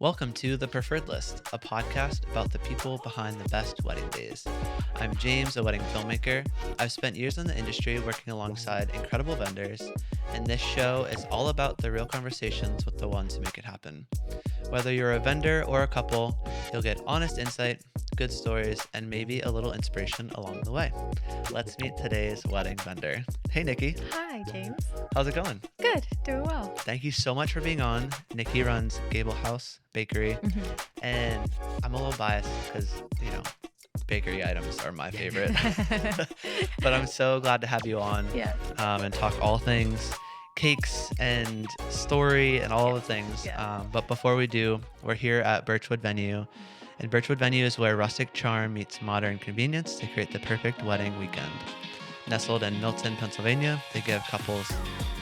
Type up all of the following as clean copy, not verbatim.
Welcome to The Preferred List, a podcast about the people behind the best wedding days. I'm James, a wedding filmmaker. I've spent years in the industry working alongside incredible vendors, and this show is all about the real conversations with the ones who make it happen. Whether you're a vendor or a couple, you'll get honest insight, good stories, and maybe a little inspiration along the way. Let's meet today's wedding vendor. Hey, Nikki. Hi, James. How's it going? Good, doing well. Thank you so much for being on. Nikki runs Gable House Bakery, and I'm a little biased because, bakery items are my favorite. But I'm so glad to have you on Yeah. and talk all things cakes and story and all the things. Yeah. But before we do, we're here at Birchwood Venue. And Birchwood Venue is where rustic charm meets modern convenience to create the perfect wedding weekend. Nestled in Milton, Pennsylvania, they give couples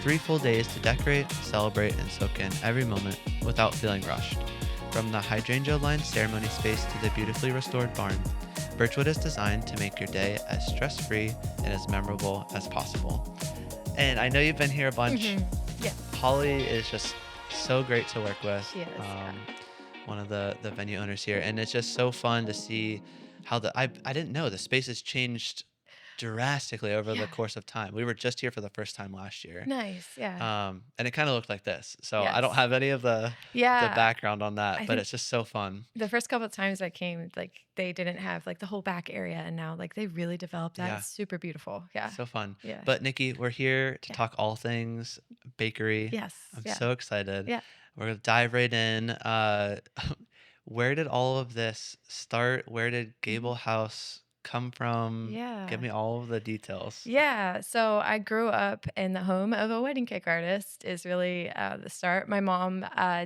3 full days to decorate, celebrate, and soak in every moment without feeling rushed. From the hydrangea-lined ceremony space to the beautifully restored barn, Birchwood is designed to make your day as stress-free and as memorable as possible. And I know you've been here a bunch. Yeah. Holly is just so great to work with. She is, yeah. One of the venue owners here. And it's just so fun to see how I didn't know the space has changed drastically over the Yeah. course of time. We were just here for the first time last year. Nice. Yeah. And it kind of looked like this. So I Yes. don't have any of the Yeah. background on that, I but think it's just so fun. the first couple of times I came, they didn't have the whole back area, and now they really developed that. Yeah. It's super beautiful. Yeah. So fun. Yeah. But Nikki, we're here to Yeah. talk all things bakery. Yes. I'm Yeah. so excited. Yeah. We're gonna dive right in. Where did all of this start? Where did Gable House come from? Yeah. Give me all of the details. Yeah, so I grew up in the home of a wedding cake artist is really the start. My mom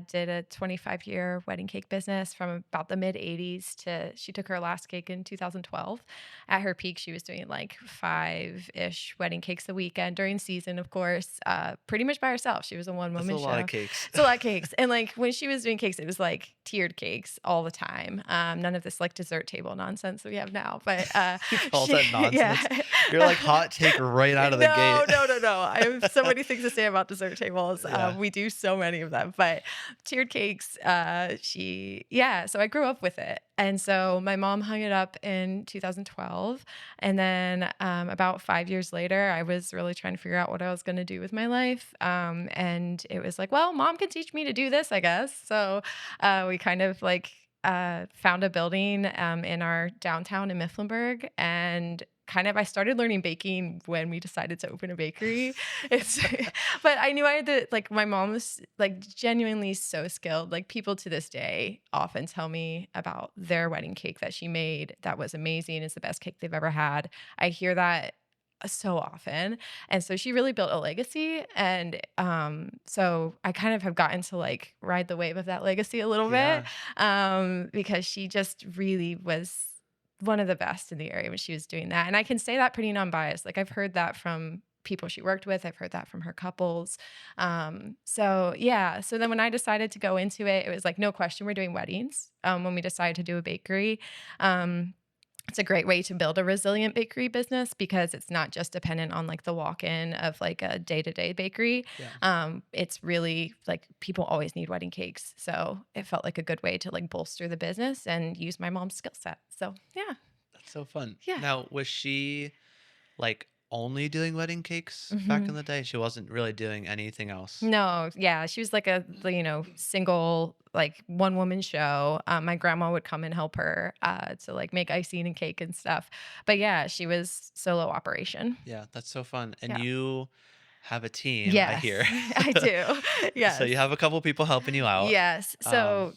did a 25-year wedding cake business from about the mid 80s to she took her last cake in 2012. At her peak, she was doing 5-ish wedding cakes a weekend during season, of course, pretty much by herself. She was a That's a one-woman show. lot of cakes. It's a lot of cakes. And when she was doing cakes, it was tiered cakes all the time. None of this dessert table nonsense that we have now. But You call that nonsense? yeah. You're hot take right out of the gate. No. I have so many things to say about dessert tables. Yeah. We do so many of them, but tiered cakes, so I grew up with it. And so my mom hung it up in 2012. And then about 5 years later, I was really trying to figure out what I was going to do with my life. And it was well, mom can teach me to do this, I guess. So we kind of found a building in our downtown in Mifflinburg, and I started learning baking when we decided to open a bakery. But I knew I had to, my mom was genuinely so skilled. People to this day often tell me about their wedding cake that she made that was amazing. It's the best cake they've ever had. I hear that so often. And so she really built a legacy. And so I kind of have gotten to ride the wave of that legacy a little bit because she just really was one of the best in the area when she was doing that. And I can say that pretty non-biased. I've heard that from people she worked with. I've heard that from her couples. So then when I decided to go into it, it was no question we're doing weddings. When we decided to do a bakery, it's a great way to build a resilient bakery business because it's not just dependent on the walk-in of a day-to-day bakery. Yeah. It's really people always need wedding cakes. So it felt like a good way to bolster the business and use my mom's skill set. So yeah. That's so fun. Yeah. Now, was she only doing wedding cakes back in the day? She wasn't really doing anything else. No, yeah, she was a single one-woman show. My grandma would come and help her to make icing and cake and stuff. But yeah, she was solo operation. Yeah, that's so fun. And Yeah. you have a team, I Yes, hear. I do. Yes. So you have a couple people helping you out. Yes. So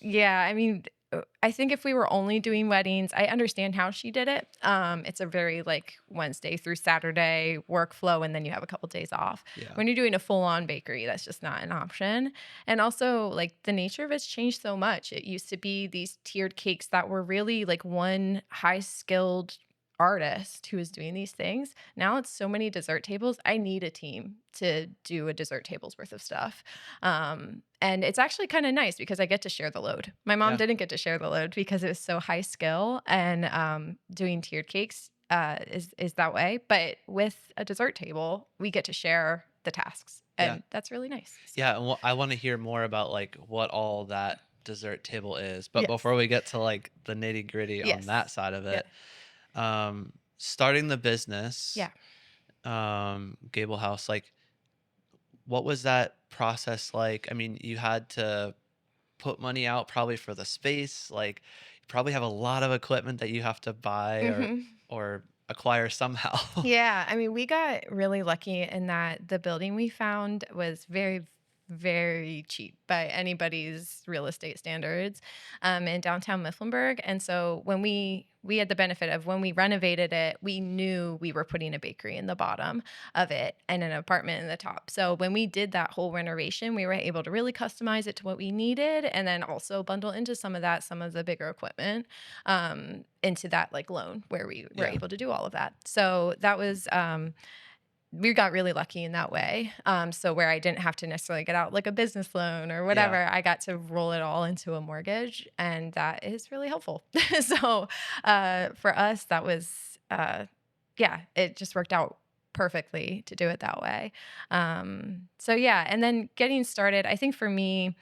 I think if we were only doing weddings, I understand how she did it. It's a very Wednesday through Saturday workflow, and then you have a couple days off. Yeah. When you're doing a full-on bakery, that's just not an option. And also, the nature of it's changed so much. It used to be these tiered cakes that were really one high-skilled artist who is doing these things. Now it's so many dessert tables. I need a team to do a dessert table's worth of stuff. And it's actually kind of nice because I get to share the load. My mom didn't get to share the load because it was so high skill, and doing tiered cakes is that way. But with a dessert table, we get to share the tasks, and that's really nice. So. Yeah, and I want to hear more about what all that dessert table is. But Yes. before we get to like the nitty gritty on Yes. that side of Yeah. it, starting the business, Yeah. Gable House, like what was that process like? I mean, you had to put money out probably for the space. Like you probably have a lot of equipment that you have to buy Hmm. or acquire somehow. Yeah, I mean, we got really lucky in that the building we found was very, very cheap by anybody's real estate standards, in downtown Mifflinburg. And so when we had the benefit of when we renovated it, we knew we were putting a bakery in the bottom of it and an apartment in the top. So when we did that whole renovation, we were able to really customize it to what we needed, and then also bundle into some of that, some of the bigger equipment, into that like loan where we were Yeah. able to do all of that. So that was, we got really lucky in that way. So where I didn't have to necessarily get out like a business loan or Yeah. whatever, I got to roll it all into a mortgage, and that is really helpful. So for us, that was, yeah, it just worked out perfectly to do it that way. So yeah, and then getting started, I think for me,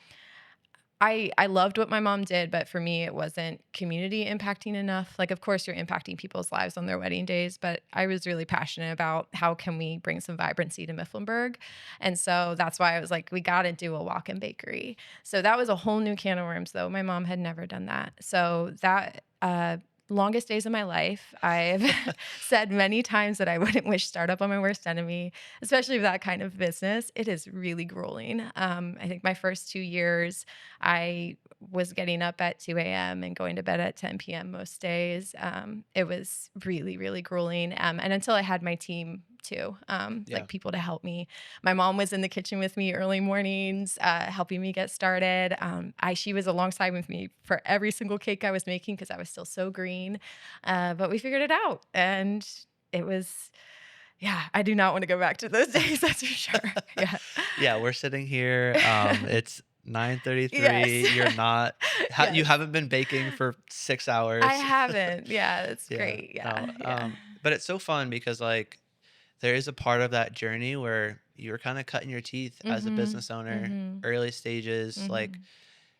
I loved what my mom did, but for me, it wasn't community impacting enough. Like, of course, you're impacting people's lives on their wedding days, but I was really passionate about how can we bring some vibrancy to Mifflinburg, and so that's why I was like, we got to do a walk-in bakery. So that was a whole new can of worms, though. My mom had never done that, so that. Longest days of my life. I've said many times that I wouldn't wish startup on my worst enemy, especially with that kind of business. It is really grueling. I think my first 2 years, I was getting up at 2 a.m. and going to bed at 10 p.m. most days. It was really, really grueling. And until I had my team too, Yeah. like people to help me. My mom was in the kitchen with me early mornings, helping me get started. She was alongside with me for every single cake I was making because I was still so green. But we figured it out, and it was, yeah, I do not want to go back to those days. That's for sure. Yeah. Yeah, we're sitting here. It's Yes. 9:33. You're not you Yes. haven't been baking for 6 I hours. haven't. Yeah, that's Yeah. great. Yeah. No. Yeah. But it's so fun because like there is a part of that journey where you're kind of cutting your teeth as a Mhm. business owner, Mhm. early stages, like Mhm.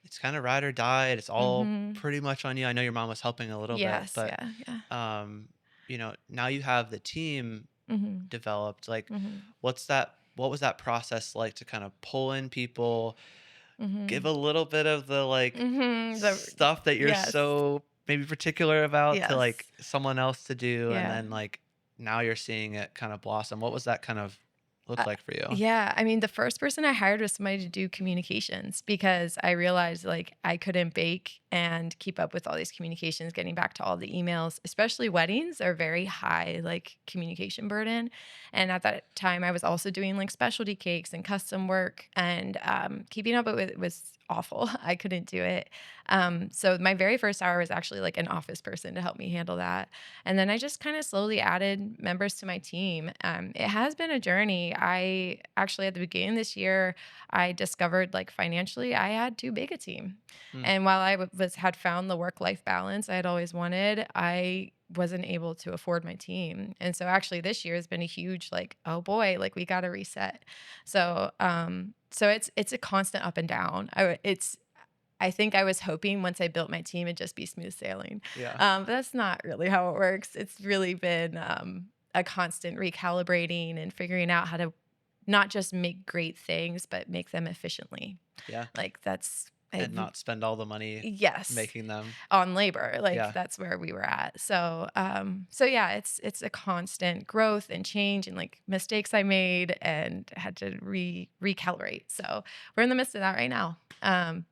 it's kind of ride or die. It's all Mhm. pretty much on you. I know your mom was helping a little bit, Yes. but Yeah. Yeah. um, now you have the team Mhm. developed. Like, Mhm. what was that process like to kind of pull in people, give Mhm. a little bit of the like Mhm. stuff that you're Yes. so maybe particular about to like Yes. someone else to do, and Yeah. then like now you're seeing it kind of blossom. What was that kind of look Uh, like for you? yeah, I mean, the first person I hired was somebody to do communications because I realized like I couldn't bake and keep up with all these communications, getting back to all the emails, especially weddings are very high, like communication burden. And at that time, I was also doing like specialty cakes and custom work, and keeping up with it was awful. I couldn't do it. So my very first hour was actually like an office person to help me handle that. And then I just kind of slowly added members to my team. It has been a journey. I actually, at the beginning of this year, I discovered like financially, I had too big a team. Mm, And while had found the work life balance I had always wanted, I wasn't able to afford my team. And so actually this year has been a huge like, oh boy, like we got to reset. So it's a constant up and down. I think I was hoping once I built my team, it'd just be smooth sailing. yeah. But that's not really how it works. It's really been, a constant recalibrating and figuring out how to not just make great things, but make them efficiently. Yeah. Like that's, And not spend all the money yes, making them. on labor. Like Yeah. that's where we were at. So yeah, it's a constant growth and change and like mistakes I made and had to recalibrate. So we're in the midst of that right now.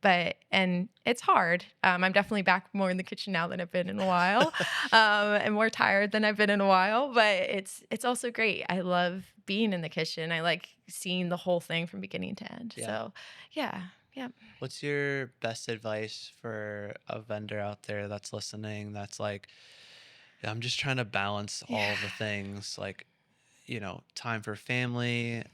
But and it's hard. I'm definitely back more in the kitchen now than I've been in a while, and more tired than I've been in a while. But it's also great. I love being in the kitchen. I like seeing the whole thing from beginning to end. Yeah. So yeah, yeah. What's your best advice for a vendor out there that's listening that's like, "Yeah, I'm just trying to balance Yeah. all the things, like, time for family.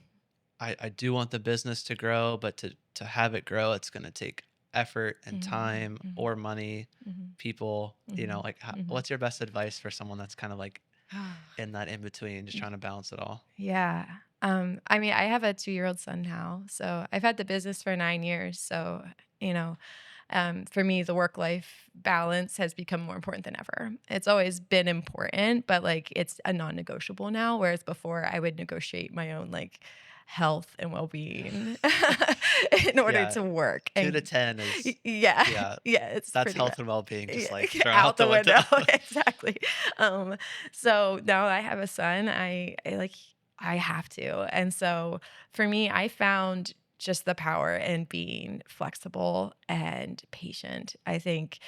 I do want the business to grow, but to have it grow, it's going to take effort and Mhm, time mhm, or money, mhm, people, mhm, like mhm. what's your best advice for someone that's kind of like in that in between, just trying to balance it all? Yeah. I mean, I have a 2-year-old son now, so I've had the business for 9 years. So, you know, For me, the work-life balance has become more important than ever. It's always been important, but like it's a non-negotiable now. Whereas before, I would negotiate my own like health and well-being in order Yeah. to work. 2 to And 10 is, yeah, yeah, yeah, it's that's pretty bad. health and well-being just Yeah, like thrown out out the the window. window. Exactly. Um, so now I have a son. I like I have to. And so for me, I found just the power in being flexible and patient. I think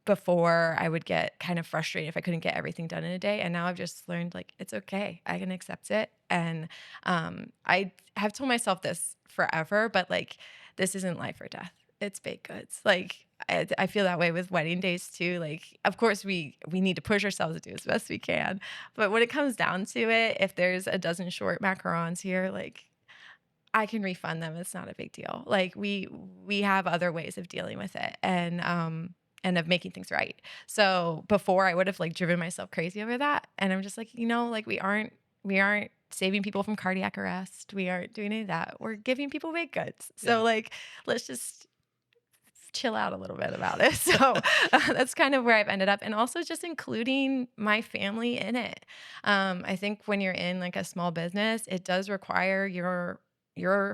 before I would get kind of frustrated if I couldn't get everything done in a day. And now I've just learned like it's okay. I can accept it. And I have told myself this forever, but like this isn't life or death. It's baked goods. Like I feel that way with wedding days too. Like, of course, we need to push ourselves to do as best we can, but when it comes down to it, if there's a dozen short macarons here, like I can refund them. It's not a big deal. Like we have other ways of dealing with it, and of making things right. So before I would have like driven myself crazy over that, and I'm just like, like we aren't saving people from cardiac arrest. We aren't doing any of that. We're giving people baked goods. Yeah. So like let's just chill out a little bit about it. So that's kind of where I've ended up, and also just including my family in it. I think when you're in like a small business, it does require your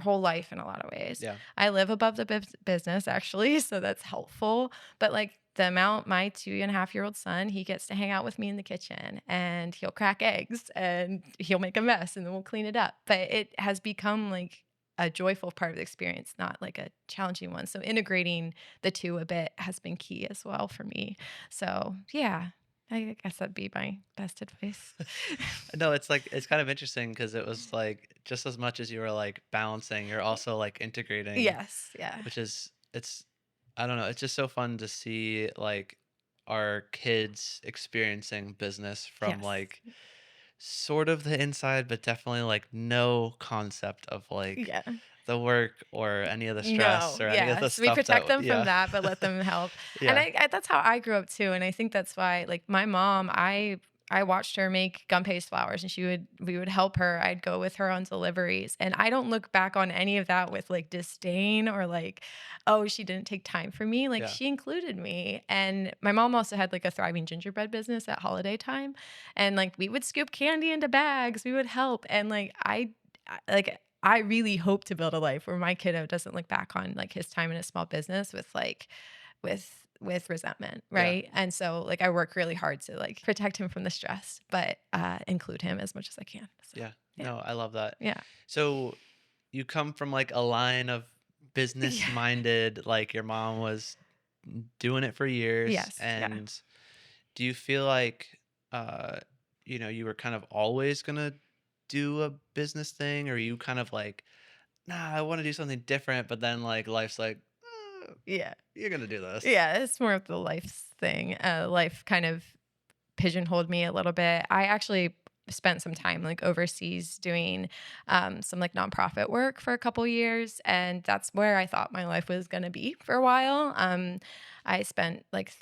whole life in a lot of ways. Yeah. I live above the business actually, so that's helpful. But like the amount my 2.5-year-old son, he gets to hang out with me in the kitchen and he'll crack eggs and he'll make a mess and then we'll clean it up. But it has become like a joyful part of the experience, not like a challenging one. So integrating the two a bit has been key as well for me. So yeah, I guess that'd be my best advice. No, it's like it's kind of interesting because it was like just as much as you were like balancing, you're also like integrating, Yes, yeah. which is it's I don't know, it's just so fun to see like our kids experiencing business from Yes. like sort of the inside, but definitely like no concept of like Yeah. the work or any of the stress No, or any of yeah. the So we stuff protect that them from yeah. that, but let them help. And Yeah. that's how I grew up too. And I think that's why, like my mom, I watched her make gum paste flowers, and we would help her. I'd go with her on deliveries, and I don't look back on any of that with like disdain or like, oh, she didn't take time for me. Like Yeah. she included me. And my mom also had like a thriving gingerbread business at holiday time, and like we would scoop candy into bags. We would help, and like like I really hope to build a life where my kiddo doesn't look back on like his time in a small business with like with resentment, Yeah. right? And so like I work really hard to like protect him from the stress, but include him as much as I can. So Yeah. yeah. No, I love that. Yeah. So you come from like a line of business Yeah. minded, like your mom was doing it for years. Yes. Yeah. And do you feel like, uh, you were kind of always going to do a business thing, or you kind of like, nah, I want to do something different, but then like life's like, Yeah. you're going to do this. Yeah. It's more of the life thing. Life kind of pigeonholed me a little bit. I actually spent some time like overseas doing some like nonprofit work for a couple years, and that's where I thought my life was going to be for a while. I spent like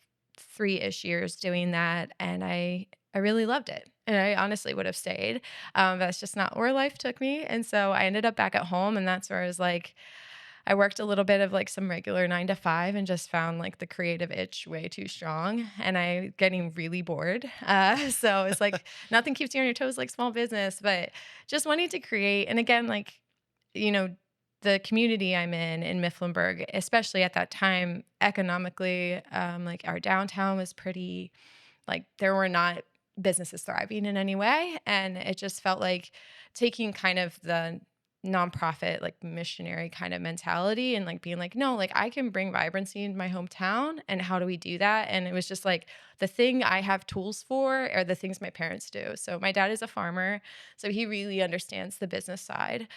3-ish years doing that, and I really loved it. And I honestly would have stayed. That's just not where life took me. And so I ended up back at home, and that's where I was like, I worked a little bit of like some regular 9 to 5 and just found like the creative itch way too strong, and I getting really bored. So it's like nothing keeps you on your toes like small business, but just wanting to create. And again, like, you know, the community I'm in Mifflinburg, especially at that time, economically, like our downtown was pretty, like there were not businesses thriving in any way. And it just felt like taking kind of the nonprofit, like missionary kind of mentality and like being like, no, like I can bring vibrancy in my hometown. And how do we do that? And it was just like the thing I have tools for are the things my parents do. So my dad is a farmer, so he really understands the business side.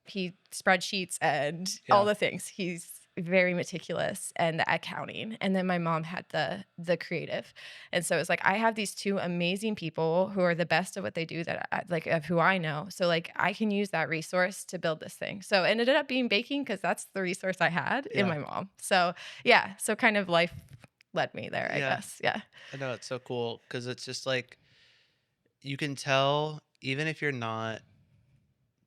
He spreadsheets and all Yeah. the things. He's very meticulous, and the accounting. And then my mom had the creative. And so it's like I have these two amazing people who are the best of what they do, that like of who I know. So like I can use that resource to build this thing. So it ended up being baking because that's the resource I had in Yeah. my mom. So yeah, so kind of life led me there, I Yeah. guess. Yeah. I know it's so cool because it's just like you can tell, even if you're not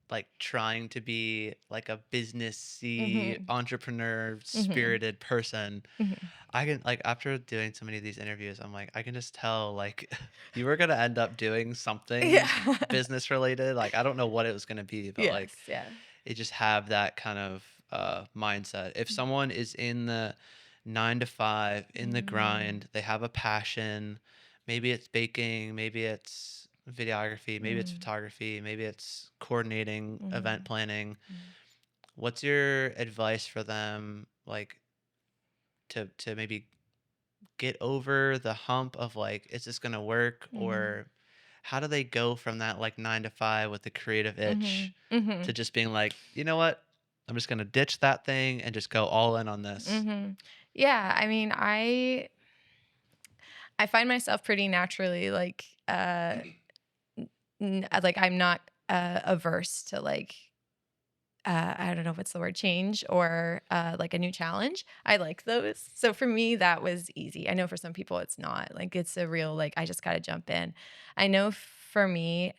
like trying to be like a businessy, Mhm. entrepreneur Mhm. spirited person, Mhm. I can like after doing so many of these interviews, I'm like, I can just tell like you were gonna end up doing something Yeah. business related. Like I don't know what it was gonna be, but Yes, like yeah. it just have that kind of mindset. If someone is in the 9 to 5, in the Mm. grind, they have a passion, maybe it's baking, maybe it's videography, maybe it's Mm. photography, maybe it's coordinating, event Mhm. planning. Mm. What's your advice for them, like to maybe get over the hump of like, is this gonna work? Mhm. Or how do they go from that like 9 to 5 with the creative itch Mhm. to Mhm. just being like, you know what? I'm just gonna ditch that thing and just go all in on this. Mhm. Yeah, I mean, I find myself pretty naturally like like I'm not averse to like I don't know what's the word, change or like a new challenge. I like those. So for me, that was easy. I know for some people it's not. Like it's a real like I just got to jump in. I know for me,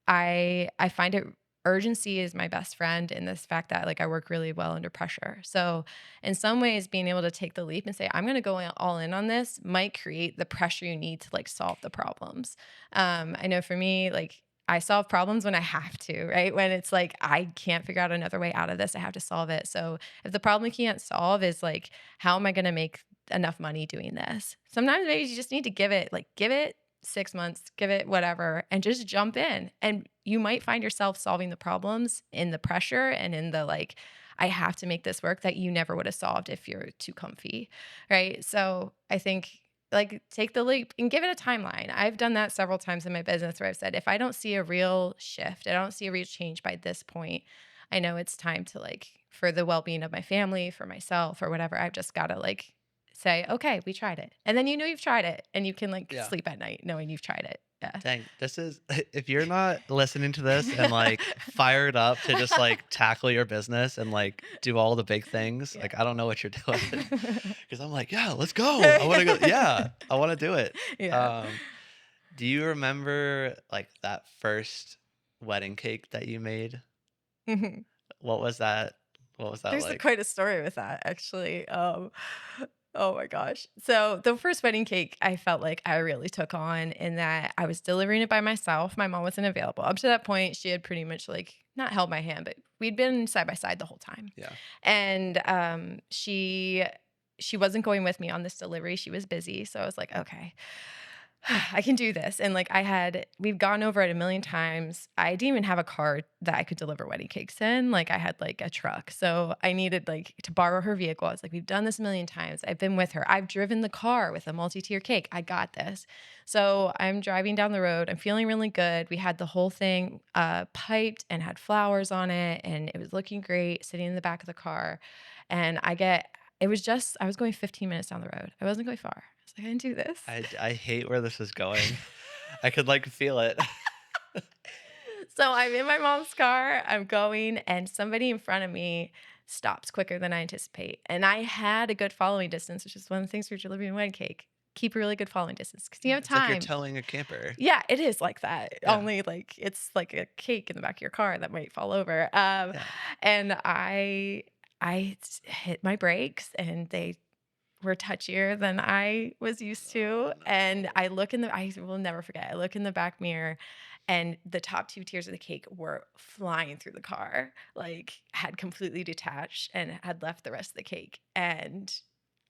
I find it urgency is my best friend in this fact that like I work really well under pressure. So in some ways being able to take the leap and say I'm going to go all in on this might create the pressure you need to like solve the problems. I know for me like I solve problems when I have to, right? When it's like I can't figure out another way out of this, I have to solve it. So if the problem you can't solve is like how am I going to make enough money doing this? Sometimes maybe you just need to give it 6 months, give it whatever, and just jump in. And you might find yourself solving the problems in the pressure and in the like, I have to make this work that you never would have solved if you're too comfy. Right. So I think like take the leap and give it a timeline. I've done that several times in my business where I've said, if I don't see a real shift, I don't see a real change by this point, I know it's time to like, for the well being of my family, for myself, or whatever, I've just got to like say, "Okay, we tried it." And then you know you've tried it and you can like Yeah. sleep at night knowing you've tried it. Dang, this is if you're not listening to this and like fired up to just like tackle your business and like do all the big things, Yeah. like I don't know what you're doing. Because I'm like, yeah, let's go. I want to go. Yeah. Yeah, I want to do it. Yeah. Um, do you remember like that first wedding cake that you made? Mhm. What was that? What was that There's like? quite a story with that actually. Oh my gosh. So the first wedding cake I felt like I really took on in that I was delivering it by myself. My mom wasn't available. Up to that point, she had pretty much like not held my hand, but we'd been side by side the whole time. Yeah. And she wasn't going with me on this delivery. She was busy. So I was like, okay. I can do this. And like we've gone over it a million times. I didn't even have a car that I could deliver wedding cakes in. Like I had like a truck. So I needed like to borrow her vehicle. I was like, we've done this a million times. I've been with her. I've driven the car with a multi-tier cake. I got this. So I'm driving down the road. I'm feeling really good. We had the whole thing piped and had flowers on it. And it was looking great sitting in the back of the car. And it was just, I was going 15 minutes down the road. I wasn't going far. I was like, I can do this. I hate where this is going. I could like feel it. So I'm in my mom's car. I'm going, and somebody in front of me stops quicker than I anticipate. And I had a good following distance, which is one of the things for delivering a wedding cake. Keep a really good following distance because you Yeah, have it's like you're time. towing a camper. Yeah, it is like that. Yeah. Only like it's like a cake in the back of your car that might fall over. Yeah. And I hit my brakes, and they were touchier than I was used Oh to. And no. I will never forget. I look in the back mirror and the top two tiers of the cake were flying through the car, like had completely detached and had left the rest of the cake. And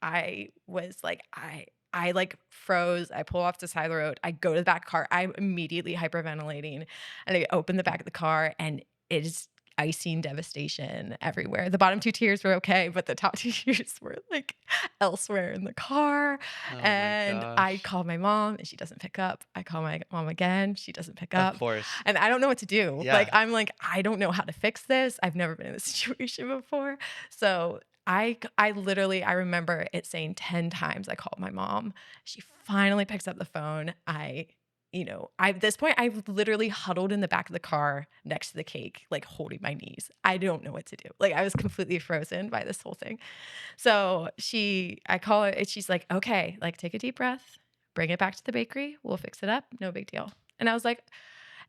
I was like, I like froze. I pull off the side of the road. I go to the back car. I'm immediately hyperventilating. And I open the back of the car and it is icing devastation everywhere. The bottom two tiers were okay, but the top two tiers were like elsewhere in the car. Oh my And I gosh. call my mom and she doesn't pick up. I call my mom again. She doesn't pick Of up. course. And I don't know what to do. Like, Yeah. I'm like, I don't know how to fix this. I've never been in this situation before. So I literally, I remember it saying 10 times I called my mom. She finally picks up the phone. At this point, I've literally huddled in the back of the car next to the cake, like holding my knees. I don't know what to do. Like I was completely frozen by this whole thing. So I call her and she's like, okay, like take a deep breath, bring it back to the bakery. We'll fix it up. No big deal. And I was like,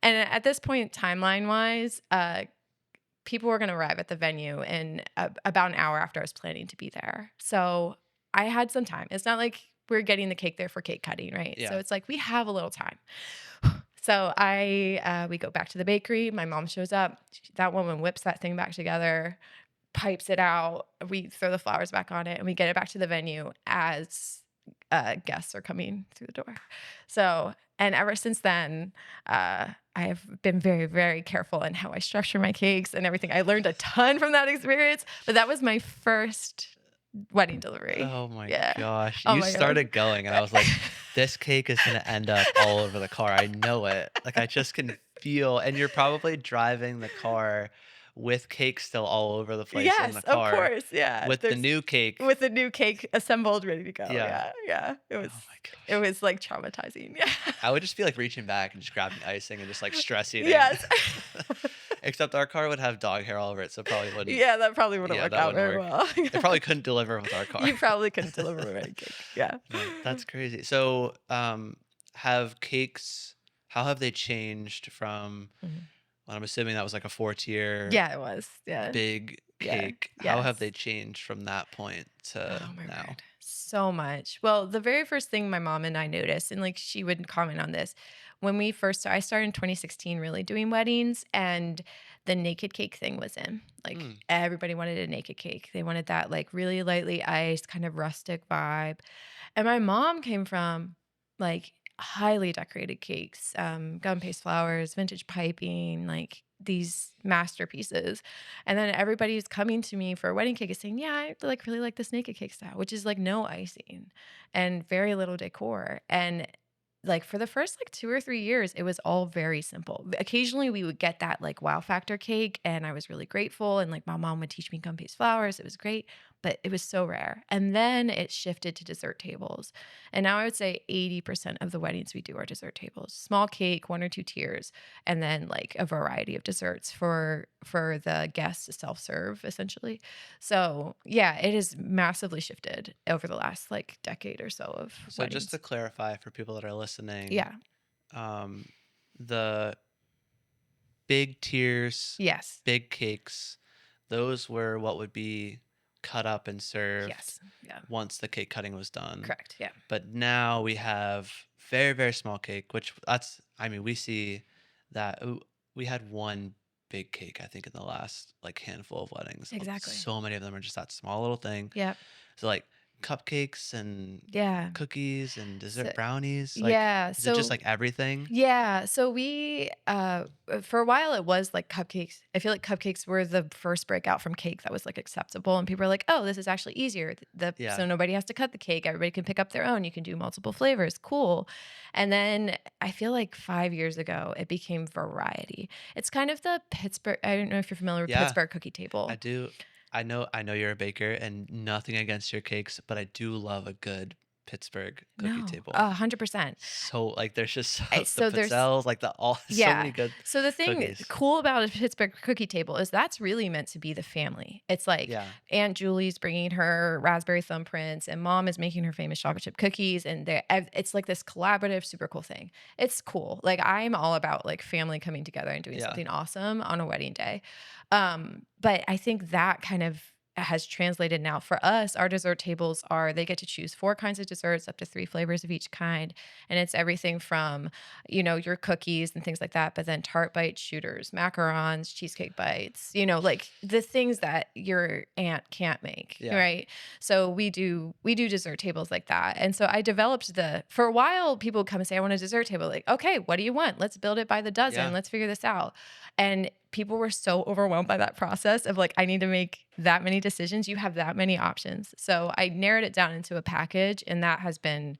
and at this point, timeline wise, people were going to arrive at the venue in about an hour after I was planning to be there. So I had some time. It's not like we're getting the cake there for cake cutting, right? Yeah. So it's like we have a little time. So we go back to the bakery. My mom shows up. That woman whips that thing back together, pipes it out. We throw the flowers back on it, and we get it back to the venue as guests are coming through the door. So, and ever since then, I have been very, very careful in how I structure my cakes and everything. I learned a ton from that experience, but that was my first wedding delivery. Oh my Yeah. gosh. Oh You my God. started going and I was like, this cake is going to end up all over the car. I know it. Like I just can feel, and you're probably driving the car with cake still all over the place in Yes, the of car course. Yeah. with the new cake. With the new cake assembled, ready to go. Yeah. Yeah. Yeah. It Oh was my it gosh. was like traumatizing. Yeah. I would just be like reaching back and just grabbing icing and just like stress eating. Yes. Except our car would have dog hair all over it, so it probably wouldn't. Yeah, that probably wouldn't Yeah, work that out wouldn't very work. well. It probably couldn't deliver with our car. You probably couldn't deliver a wedding cake. Yeah. No, that's crazy. So, have cakes, how have they changed from, Mhm. well, I'm assuming that was like a 4-tier Yeah, it was. Yeah. big Yeah. cake. How have Yes. they changed from that point to Oh my now? word. So much. Well, the very first thing my mom and I noticed, and like she would comment on this, when we first I started in 2016 really doing weddings, and the naked cake thing was in. Like Mm, everybody wanted a naked cake. They wanted that like really lightly iced, kind of rustic vibe. And my mom came from like highly decorated cakes, gun paste flowers, vintage piping, like these masterpieces. And then everybody's coming to me for a wedding cake is saying, yeah, I like really like this naked cake style, which is like no icing and very little decor. And like for the first like 2 or 3 years, it was all very simple. Occasionally we would get that like wow factor cake, and I was really grateful. And like my mom would teach me gum paste flowers. It was great, but it was so rare. And then it shifted to dessert tables. And now I would say 80% of the weddings we do are dessert tables. Small cake, 1 or 2 tiers, and then like a variety of desserts for the guests to self-serve essentially. So yeah, it has massively shifted over the last like decade or so of So just weddings. to clarify for people that are listening, Yeah. um, the big tiers, Yes. big cakes, those were what would be cut up and served Yes. Yeah. once the cake cutting was done. Correct. Yeah. But now we have very, very small cake, which that's, I mean, we see that we had one big cake, I think, in the last like handful of weddings. Exactly. So many of them are just that small little thing. Yep. So like cupcakes and Yeah. cookies and dessert So, brownies. Like, yeah. is it just So like everything? yeah, so we for a while it was like cupcakes. I feel like cupcakes were the first breakout from cake that was like acceptable, and people were like, "Oh, this is actually easier. Yeah. So nobody has to cut the cake. Everybody can pick up their own. You can do multiple flavors. Cool." And then I feel like 5 years ago it became variety. It's kind of the Pittsburgh. I don't know if you're familiar with Yeah, Pittsburgh cookie table. I do. I know you're a baker and nothing against your cakes, but I do love a good Pittsburgh cookie No, table. 100%. So like there's just I- the So there's pizzelles, like the all so Yeah. many good So the thing cookies. cool about a Pittsburgh cookie table is that's really meant to be the family. It's like Yeah. Aunt Julie's bringing her raspberry thumbprints, and Mom is making her famous chocolate chip cookies, and it's like this collaborative, super cool thing. It's cool. Like I'm all about like family coming together and doing Yeah. something awesome on a wedding day. But I think that kind of has translated now for us. Our dessert tables they get to choose 4 kinds of desserts, up to 3 flavors of each kind, and it's everything from your cookies and things like that, but then tart bites, shooters, macarons, cheesecake bites, like the things that your aunt can't make, Yeah. right? So we do dessert tables like that. And so I developed for a while, people would come and say, I want a dessert table. Like, okay, what do you want? Let's build it by the dozen. Yeah. Let's figure this out. And people were so overwhelmed by that process of like, I need to make that many decisions. You have that many options. So I narrowed it down into a package, and that has been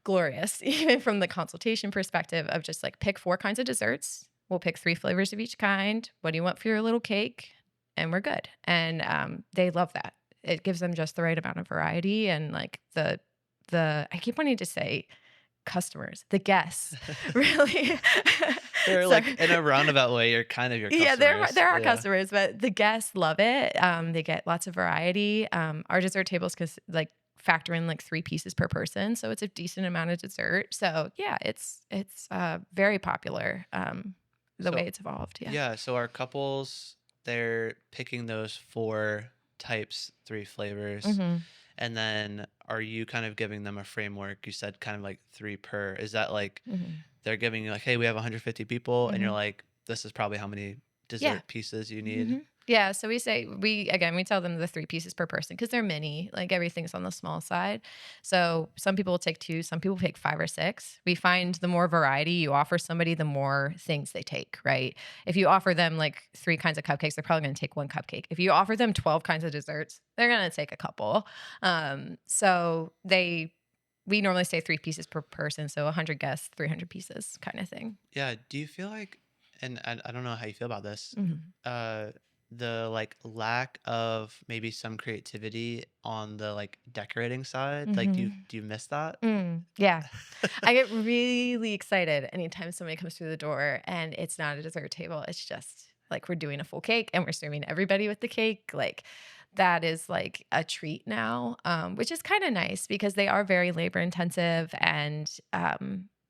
glorious, even from the consultation perspective of just like pick 4 kinds of desserts. We'll pick 3 flavors of each kind. What do you want for your little cake? And we're good. And they love that. It gives them just the right amount of variety, and like the I keep wanting to say customers, the guests, really. They're So- like in a roundabout way, you're kind of your customers. Yeah, they're our Yeah. customers, but the guests love it. They get lots of variety. Our dessert tables like factor in like 3 pieces per person, so it's a decent amount of dessert. So yeah, it's very popular. The So- way it's evolved. Yeah. Yeah. So are couples they're picking those 4 types, 3 flavors, Hmm. and then are you kind of giving them a framework? You said kind of like 3 per. Is that like Hmm. they're giving you like, hey, we have 150 people, and you're Hmm. like, this is probably how many Yeah. dessert pieces you need? Hmm. Yeah. So we tell them the 3 pieces per person because they're mini, like everything's on the small side. So some people will take 2, some people take 5 or 6. We find the more variety you offer somebody, the more things they take, right? If you offer them like 3 kinds of cupcakes, they're probably going to take 1 cupcake. If you offer them 12 kinds of desserts, they're going to take a couple. We normally say 3 pieces per person. So 100 guests, 300 pieces kind of thing. Yeah. Do you feel like, and I don't know how you feel about this, Mhm. uh, the like lack of maybe some creativity on the like decorating side? Like, Mhm. do you miss that? Yeah. I get really excited anytime somebody comes through the door and it's not a dessert table. It's just like we're doing a full cake and we're serving everybody with the cake. Like that is like a treat now, which is kind of nice because they are very labor intensive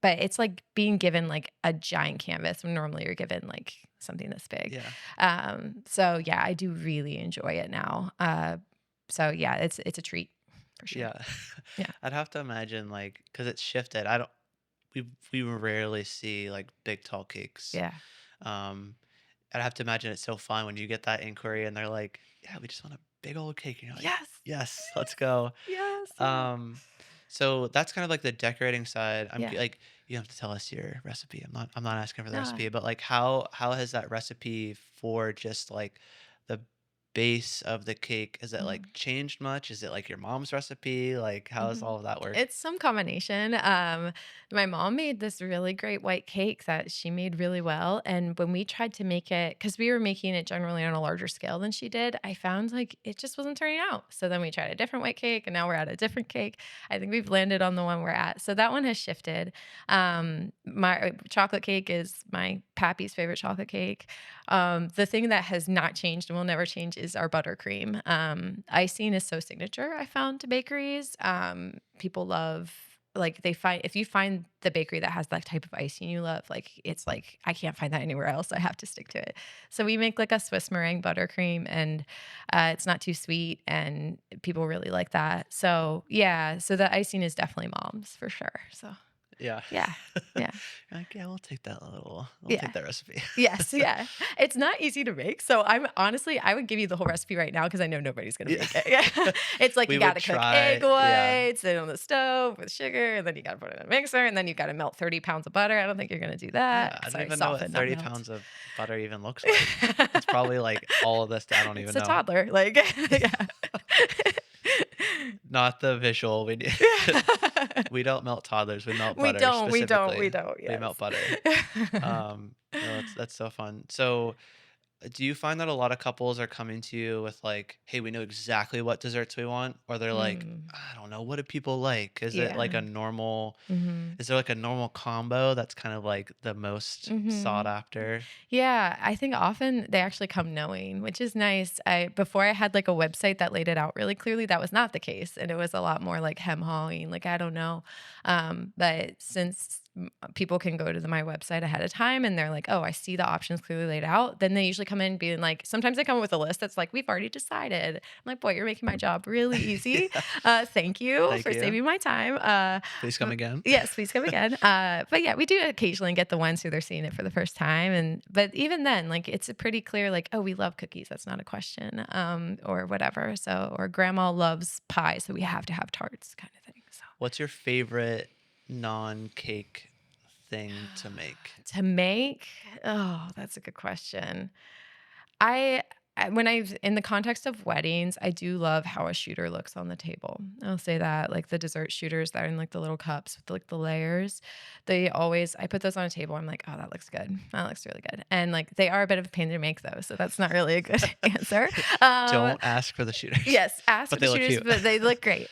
but it's like being given like a giant canvas when normally you're given like something this big. Yeah. So yeah, I do really enjoy it now. So yeah, it's a treat for sure. Yeah. Yeah. I'd have to imagine like because it's shifted. I don't we rarely see like big tall cakes. Yeah. Um I'd have to imagine it's so fun when you get that inquiry and they're like, "Yeah, we just want a big old cake." And you're like, Yes. "Yes, let's go." Yes. Yeah. Um so that's kind of like the decorating side. Yeah. Like you don't have to tell us your recipe. I'm not asking for the No. recipe, but like how has that recipe for just like the base of the cake, is it like Mhm. changed much? Is it like your mom's recipe? Like how does Mhm. all of that work? It's some combination. My mom made this really great white cake that she made really well, and when we tried to make it, because we were making it generally on a larger scale than she did, I found like it just wasn't turning out. So then we tried a different white cake, and now we're at a different cake. I think we've landed on the one we're at. So that one has shifted. My chocolate cake is my Pappy's favorite chocolate cake. The thing that has not changed and will never change is our buttercream. Icing is so signature, I found, to bakeries. People love like they find if you find the bakery that has that type of icing you love, like it's like I can't find that anywhere else. I have to stick to it. So we make like a Swiss meringue buttercream, and it's not too sweet, and people really like that. So yeah, so the icing is definitely mom's for sure. So Yeah. yeah, yeah, You're like, yeah, we'll take yeah. that recipe. Yes, yeah. It's not easy to make, so I'm honestly, I would give you the whole recipe right now because I know nobody's gonna Yeah. make it. Yeah. It's like We you would gotta cook egg try, yeah. whites and on the stove with sugar, and then you gotta put it in a mixer, and then you gotta melt 30 pounds of butter. I don't think you're gonna do Yeah, that. I don't Sorry, even know what soften, not 30 melt. pounds of butter even looks like. It's probably like all of this I don't It's even a know. toddler, like, yeah. Not the visual. Yeah. We don't melt toddlers. We melt We butter don't, we don't, specifically. we don't, We yes. melt butter. No, that's so fun. So, do you find that a lot of couples are coming to you with like, "Hey, we know exactly what desserts we want," or they're like, Mm, "I don't know, what do people like?" yeah. Mhm. Is there like a normal combo that's kind of like the most sought Mhm. after? Yeah, I think often they actually come knowing, which is nice. I before I had like a website that laid it out really clearly, that was not the case, and it was a lot more like hem hawing, like I don't know. But since people can go to my website ahead of time and they're like, oh, I see the options clearly laid out, then they usually come in being like, sometimes they come with a list that's like, we've already decided. I'm like, boy, you're making my job really easy. Yeah. Thank you Thank for you. saving my time. Please come again. Yes, please come again. But yeah, we do occasionally get the ones who they're seeing it for the first time, and but even then, like it's a pretty clear, like, oh, we love cookies. That's not a question, or whatever. So, or grandma loves pie, so we have to have tarts, kind of thing. So, What's your favorite non-cake thing to make? to make, oh, that's a good question. I when I've in the context of weddings, I do love how a shooter looks on the table. I'll say that, like the dessert shooters that are in like the little cups with like the layers. They always I put those on a table. I'm like, oh, that looks good. That looks really good. And like they are a bit of a pain to make though, so that's not really a good answer. Um, Don't ask for the shooters, yes, ask for but the they look shooters, cute. but they look great.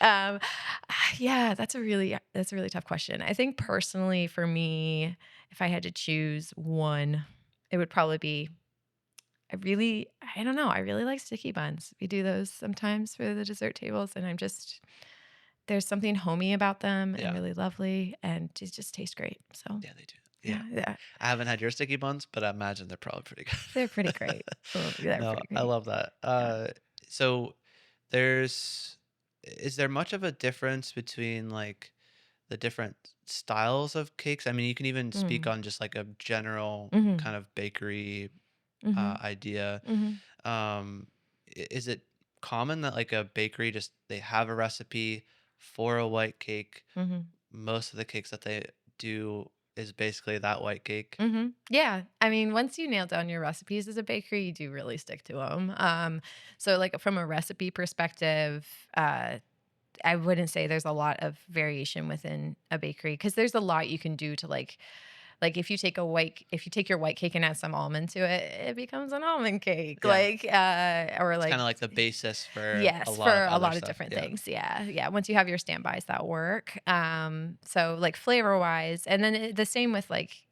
Yeah, that's a really tough question. I think personally for me, if I had to choose one, it would probably be I don't know, I really like sticky buns. We do those sometimes for the dessert tables, and there's something homey about them and Yeah. really lovely, and it just tastes great. So, Yeah, they do. Yeah. Yeah. I haven't had your sticky buns, but I imagine they're probably pretty They're good. pretty great. Oh, they're No, pretty I great. love that. Yeah. So there's, is there much of a difference between like the different styles of cakes? I mean, you can even speak Mm. on just like a general Mhm. kind of bakery Mhm. idea. Mhm. Um, is it common that like a bakery just they have a recipe for a white cake? Mhm. Most of the cakes that they do is basically that white cake. Mhm. Yeah. I mean, once you nail down your recipes as a bakery, you do really stick to them. So like from a recipe perspective, I wouldn't say there's a lot of variation within a bakery because there's a lot you can do to like if you take your white cake and add some almond to it, it becomes an almond cake. Yeah. Or It's like kind of like the basis for a yes, lot of for a other lot of stuff. different Yeah. things. Yeah. Yeah. Once you have your standbys that work. So like flavor wise, and then the same with like,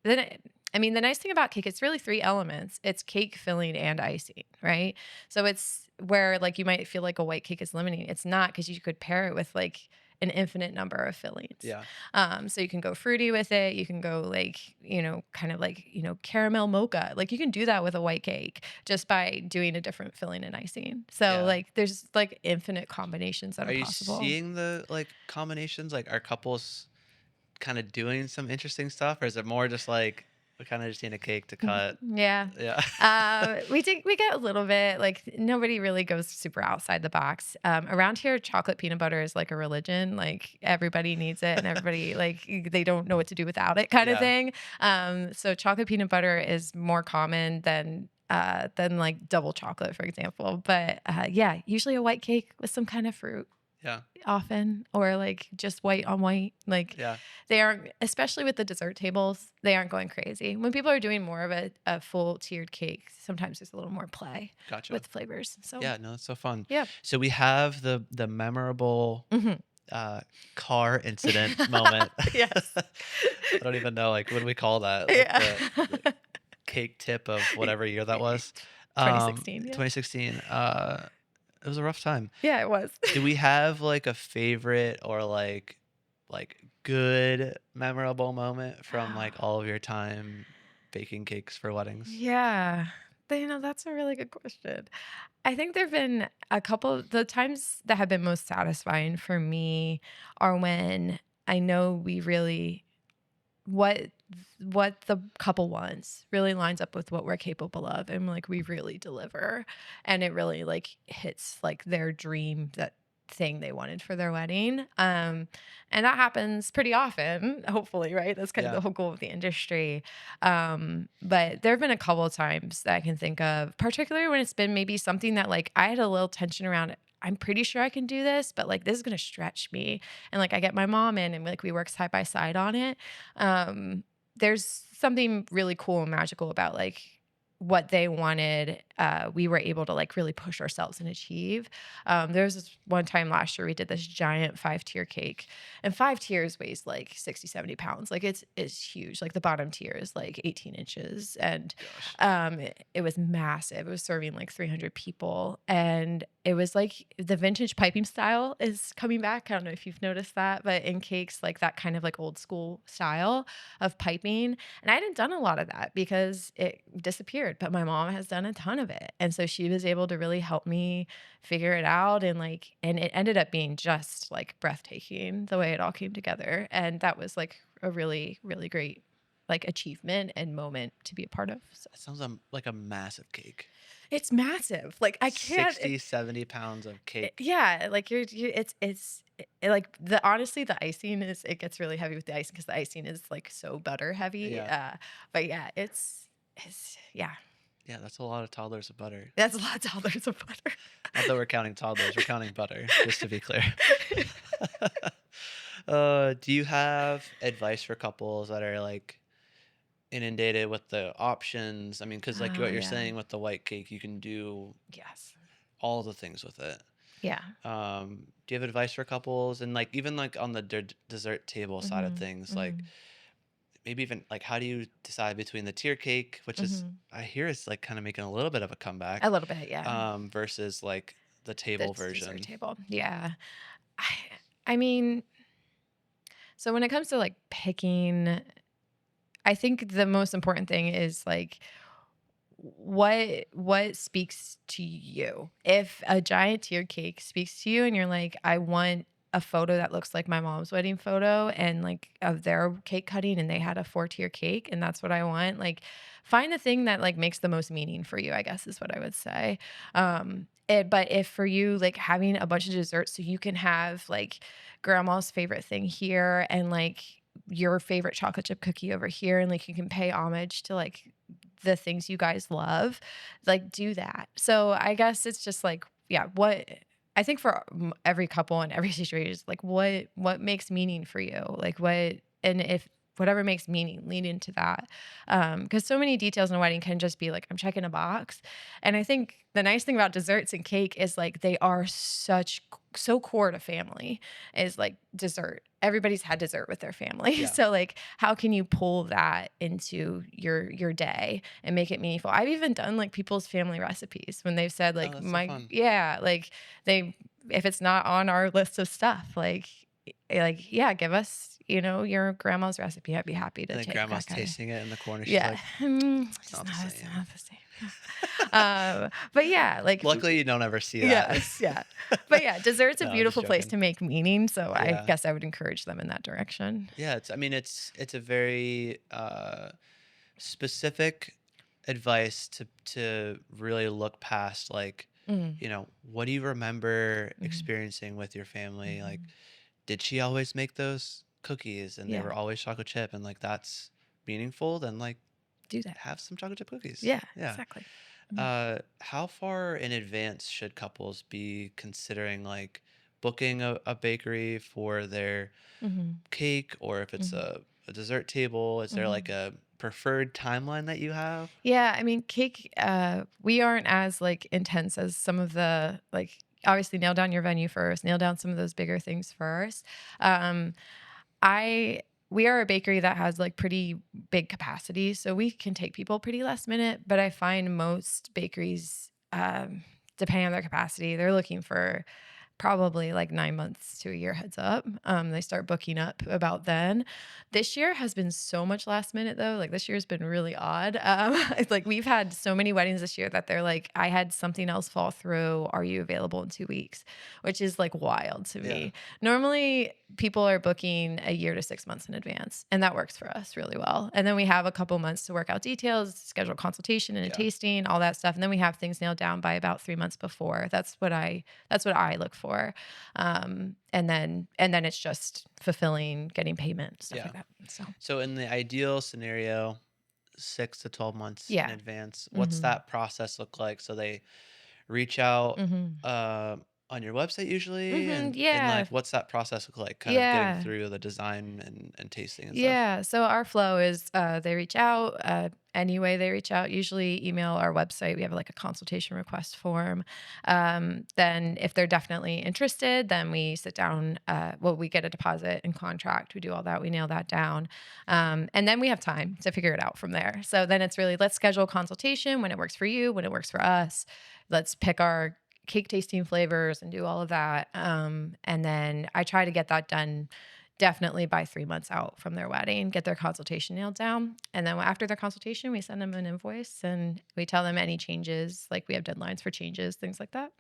then I mean, the nice thing about cake, it's really three elements. It's cake, filling, and icing, right? So it's where like you might feel like a white cake is limiting. It's not because you could pair it with like an infinite number of fillings. Yeah. So you can go fruity with it. You can go like, kind of like, caramel mocha. Like you can do that with a white cake just by doing a different filling and icing. So Yeah. like there's like infinite combinations that Are are you possible. seeing the like combinations? Like, are couples kind of doing some interesting stuff, or is it more just like we kind of just need a cake to Mhm. cut? Yeah. Yeah. We get a little bit like nobody really goes super outside the box. Around here, chocolate peanut butter is like a religion. Like everybody needs it, and everybody like they don't know what to do without it, kind of Yeah. thing. So chocolate peanut butter is more common than like double chocolate, for example. But yeah, usually a white cake with some kind of fruit Yeah. often or like just white on white like Yeah. they aren't, especially with the dessert tables, they aren't going crazy when people are doing more of a full tiered cake. Sometimes there's a little more play Gotcha. with flavors, so Yeah. No, it's so fun. yeah. So we have the memorable Hmm. uh car incident moment. Yes. I don't even know, like, what do we call that? Like Yeah. the cake tip of whatever year that was. 2016, yeah. 2016. It was a rough time. Yeah, it was. Do we have like a favorite or like good memorable moment from like all of your time baking cakes for weddings? Yeah. That's a really good question. I think there've been a couple the times that have been most satisfying for me are when I know we really what what the couple wants really lines up with what we're capable of and like we really deliver and it really like hits like their dream that thing they wanted for their wedding. And that happens pretty often, hopefully, right? That's kind of Yeah. the whole goal of the industry. But there have been a couple of times that I can think of, particularly when it's been maybe something that like I had a little tension around. I'm pretty sure I can do this, but like this is gonna stretch me. And like I get my mom in and like we work side by side on it. There's something really cool and magical about like what they wanted. We were able to like really push ourselves and achieve. There was this one time last year we did this giant 5-tier cake, and 5 tiers weighs like 60, 70 pounds. Like it's huge. Like the bottom tier is like 18 inches, and Gosh. it was massive. It was serving like 300 people, and it was like the vintage piping style is coming back. I don't know if you've noticed that, but in cakes, like that kind of like old school style of piping. And I hadn't done a lot of that because it disappeared, but my mom has done a ton of it. And so she was able to really help me figure it out. And it ended up being just like breathtaking the way it all came together. And that was like a really, really great like achievement and moment to be a part of. So That sounds like a massive cake. it's massive. Like I can't, 60, 70 pounds of cake. yeah, like like the honestly the icing is it gets really heavy with the icing because the icing is like so butter heavy. Yeah. But yeah, it's yeah, Yeah, that's a lot of toddlers of butter. that's a lot of dollars of butter. Not that we're counting toddlers, we're counting butter, just to be clear. Do you have advice for couples that are like inundated with the options? I mean, because like Oh what you're yeah, saying with the white cake, you can do yes, all the things with it. yeah. Do you have advice for couples and like even like on the dessert table side of Hmm. things, like Hmm. maybe even like how do you decide between the tier cake, which is Hmm. I hear is like kind of making a little bit of a A comeback, little bit, yeah. versus like the The table dessert version? table, yeah. I, I mean, so when it comes to like picking I think the most important thing is like what speaks to you. If a giant tier cake speaks to you and you're like, I want a photo that looks like my mom's wedding photo and like of their cake cutting and they had a 4-tier cake and that's what I want, like find the thing that like makes the most meaning for you, I guess is what I would say. But if for you like having a bunch of desserts so you can have like grandma's favorite thing here and like your favorite chocolate chip cookie over here and like you can pay homage to like the things you guys love, like do that. So I guess it's just like, yeah, what I think for every couple and every situation is like what makes meaning for you, like what, and if whatever makes meaning, lean into that. Because so many details in a wedding can just be like I'm checking a box, and I think the nice thing about desserts and cake is like they are so core to family. Is like dessert. Everybody's had dessert with their family, Yeah. so like how can you pull that into your day and make it meaningful? I've even done like people's family recipes when they've said Oh, like that's so my fun. yeah, like they if it's not on our list of stuff, like yeah, give us your grandma's recipe. I'd be happy to And then take a grandma's crack at it. tasting it in the corner. She's Yeah, like, it's just not the not, it's same. not the same. But yeah, like Luckily, you don't ever see that. yes, yeah. But yeah, dessert's a No, I'm just beautiful place joking. to make meaning. So I Yeah. guess I would encourage them in that direction. Yeah. I mean, it's a very specific advice to really look past, like, Mm, what do you remember mm, experiencing with your family? Like, mm. did she always make those cookies and they Yeah, were always chocolate chip and like that's meaningful? Then like do that. have some chocolate chip cookies. Yeah, Yeah. exactly. Mm, How far in advance should couples be considering like booking a bakery for their mhm, cake, or if it's mhm, a dessert table? Is there like mhm. a preferred timeline that you have? Yeah, I mean, cake, we aren't as like intense as some of the like obviously nail down your venue first, nail down some of those bigger things first. Um, I we are a bakery that has like pretty big capacity, so we can take people pretty last minute, but I find most bakeries, depending on their capacity, they're looking for probably like 9 months to a year heads up. They start booking up about then. This year has been so much last minute though. Like this year's been really odd. It's like we've had so many weddings this year that they're like, I had something else fall through. Are you available in 2 weeks? Which is like wild to Yeah. me. Normally people are booking a year to 6 months in advance, and that works for us really well. And then we have a couple months to work out details, schedule consultation and a Yeah. tasting, all that stuff. And then we have things nailed down by about 3 months before. That's what I look for. And then it's just fulfilling, getting payment, stuff Yeah. like that. So So in the ideal scenario, 6 to 12 months in yeah. advance, what's Hmm. that process look like? So they reach out Hmm. uh, on your website usually, and Yeah. like what's that process look like? Kind of getting Yeah. through the design and tasting and stuff. Yeah. So our flow is they reach out any way they reach out, usually email our website. We have like a consultation request form. Then, if they're definitely interested, then we sit down. Well, we get a deposit and contract. We do all that. We nail that down. And then we have time to figure it out from there. So then it's really let's schedule a consultation when it works for you, when it works for us. Let's pick our cake tasting flavors and do all of that. And then I try to get that done definitely by 3 months out from their wedding, get their consultation nailed down. And then after their consultation, we send them an invoice and we tell them any changes, like we have deadlines for changes, things like that.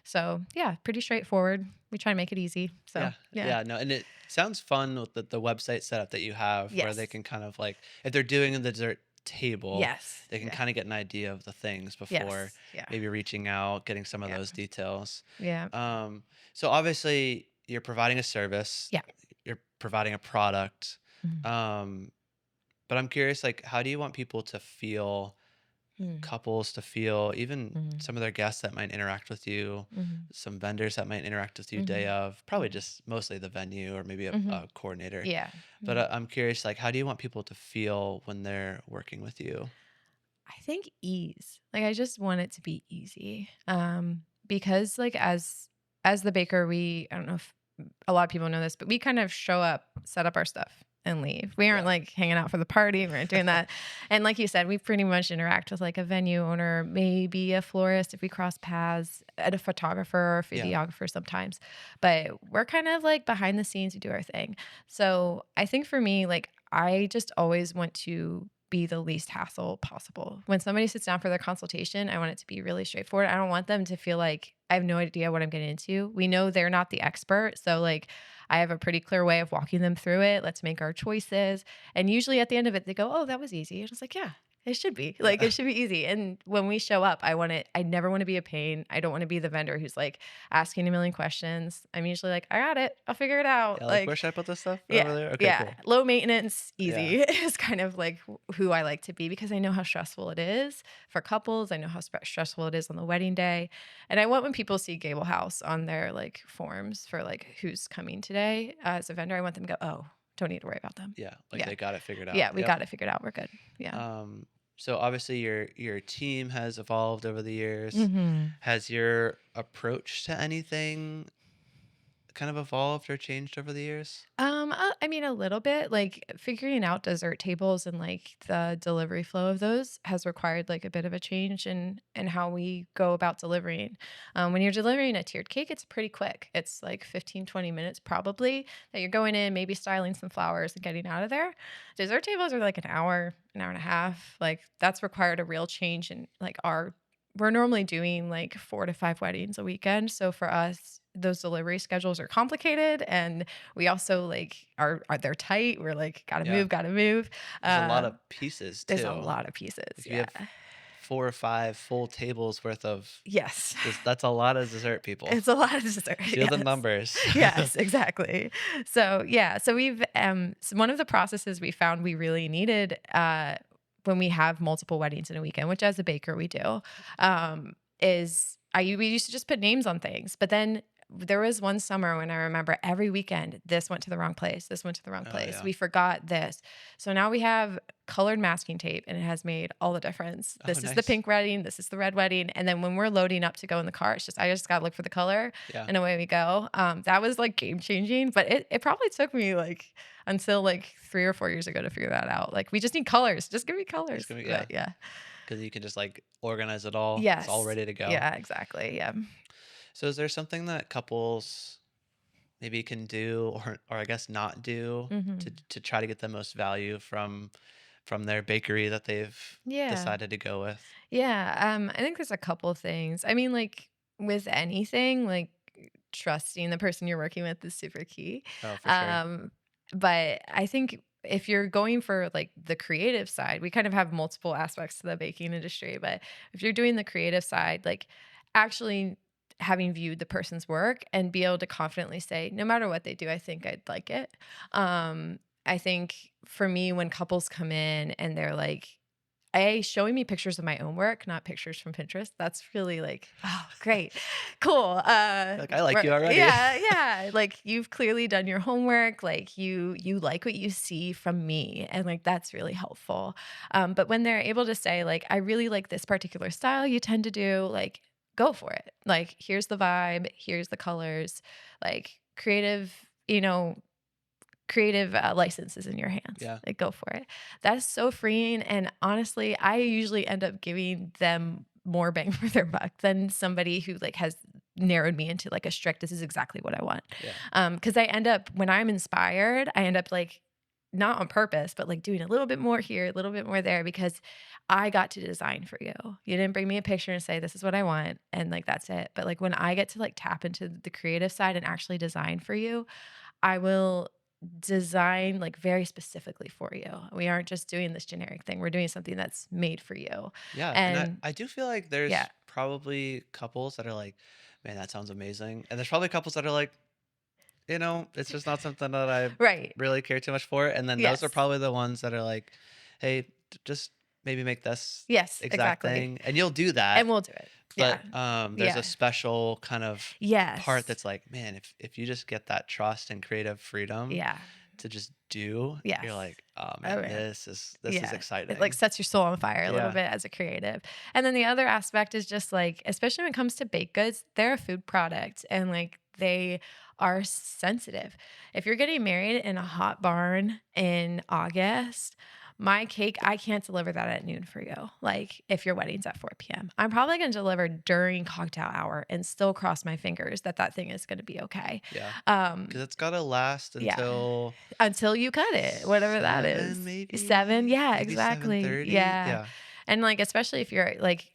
So yeah, pretty straightforward. We try to make it easy. So Yeah, yeah. yeah, no, and it sounds fun with the website setup that you have, where they Yes. can kind of like, if they're doing the dessert table, Yes. they can Yeah. kind of get an idea of the things before Yes. Yeah. maybe reaching out, getting some of Yeah. those details. Yeah. Um, so obviously you're providing a service, Yeah. you're providing a product, Mhm. um, but I'm curious, like, how do you want people to feel, Mhm. couples to feel, even Mhm. some of their guests that might interact with you, Mhm. some vendors that might interact with you day Mhm. of, probably Mhm. just mostly the venue or maybe Mhm. a coordinator. Yeah. But Mhm. I'm curious, like, how do you want people to feel when they're working with you? I think ease. Like I just want it to be easy. Because like as the baker, we I don't know if a lot of people know this, but we kind of show up, set up our stuff and leave. We aren't Yeah. like hanging out for the party. We aren't doing that. And like you said, we pretty much interact with like a venue owner, maybe a florist if we cross paths, and a photographer or Yeah. videographer sometimes. But we're kind of like behind the scenes, we do our thing. So I think for me, like I just always want to be the least hassle possible. When somebody sits down for their consultation, I want it to be really straightforward. I don't want them to feel like I have no idea what I'm getting into. We know they're not the expert. So, like, I have a pretty clear way of walking them through it. Let's make our choices. And usually at the end of it, they go, "Oh, that was easy." And I was like, "Yeah, it should be. Like, Yeah. it should be easy." And when we show up, I never want to be a pain. I don't want to be the vendor who's like asking a million questions. I'm usually like, "I got it. I'll figure it out." Yeah, like, where Like, should I put this stuff? yeah. Over there? Okay, Yeah. cool. Low maintenance, Yeah. easy is kind of like who I like to be because I know how stressful it is for couples. I know how stressful it is on the wedding day. And I want when people see Gable House on their like forms for like who's coming today as a vendor, I want them to go, "Oh, don't need to worry about them." Yeah, like, Yeah. they got it figured out. Yeah. We Yep. got it figured out. We're good. Yeah. So obviously your team has evolved over the years. Hmm. Has your approach to anything kind of evolved or changed over the years? I mean, a little bit. Like figuring out dessert tables and like the delivery flow of those has required like a bit of a change in how we go about delivering. When you're delivering a tiered cake, it's pretty quick. It's like 15-20 minutes probably that you're going in, maybe styling some flowers and getting out of there. Dessert tables are like an hour and a half. Like that's required a real change in like our we're normally doing like 4 to 5 weddings a weekend. So for us, those delivery schedules are complicated and we also like are they're tight. We're like Yeah. gotta move. There's a lot Uh of pieces there's a too. lot of pieces. If you Yeah. have 4 or 5 full tables worth of Yes. that's a lot of dessert people. It's a lot of dessert. Do the Yes. numbers. Yes, exactly. So yeah, so we've so one of the processes we found we really needed when we have multiple weddings in a weekend, which as a baker we do, is we used to just put names on things, but then there was one summer when I remember every weekend this went to the wrong place, this went to the wrong Oh, place. yeah. We forgot this. So now we have colored masking tape and it has made all the difference. Oh, This is the nice. pink wedding, this is the red wedding, and then when we're loading up to go in the car, I just got to look for the color Yeah. and away we go. That was like game changing, but it probably took me like until like 3 or 4 years ago to figure that out. Like we just need colors. Just give me colors. Just But yeah. because you can just like organize it all. It's all Yes. ready to go. Yeah, exactly. Yeah. So is there something that couples maybe can do or I guess not do Hmm. to try to get the most value from their bakery that they've Yeah. decided to go with? Yeah. I think there's a couple things. I mean, like with anything, like trusting the person you're working with is super key. Oh, for sure. Um, but I think if you're going for like the creative side, we kind of have multiple aspects to the baking industry, but if you're doing the creative side, like actually having viewed the person's work and be able to confidently say, no matter what they do, I think I'd like it. I think for me, when couples come in and they're like, showing me pictures of my own work, not pictures from Pinterest. That's really like, oh, great, cool. Like, I like you already. Yeah, yeah. Like you've clearly done your homework. Like you like what you see from me, and like that's really helpful. But when they're able to say like, I really like this particular style you tend to do, like go for it. Like here's the vibe, here's the colors, like creative licenses in your hands. Yeah. Like go for it. That's so freeing. And honestly, I usually end up giving them more bang for their buck than somebody who like has narrowed me into like a strict, this is exactly what I want. Yeah. Because I end up, when I'm inspired, I end up like not on purpose, but like doing a little bit more here, a little bit more there because I got to design for you. You didn't bring me a picture and say, this is what I want. And like, that's it. But like when I get to like tap into the creative side and actually design for you, I will design like very specifically for you. We aren't just doing this generic thing. We're doing something that's made for you. Yeah. And And I do feel like there's yeah, probably couples that are like, man, that sounds amazing. And there's probably couples that are like, it's just not something that I right. really care too much for. And then those are Yes. probably the ones that are like, hey, just maybe make this Yes, exact exactly. thing. And you'll do that. And we'll do it. But Yeah. there's Yeah. a special kind of part Yes. that's like, man, if you just get that trust and creative freedom Yeah. to just do, Yes. you're like, oh Oh, man, man. this is Yeah. exciting. It like sets your soul on fire a little Yeah. bit as a creative. And then the other aspect is just like, especially when it comes to baked goods, they're a food product and like they are sensitive. If you're getting married in a hot barn in August, my cake, I can't deliver that at noon for you. Like if your wedding's at 4 p.m., I'm probably going to deliver during cocktail hour and still cross my fingers that that thing is going to be okay. Yeah. Um, Because it's got to last yeah, until until you cut it, whatever that is. 7, 7, maybe? yeah, Maybe exactly. 7:30? Yeah. Yeah. And like especially if you're like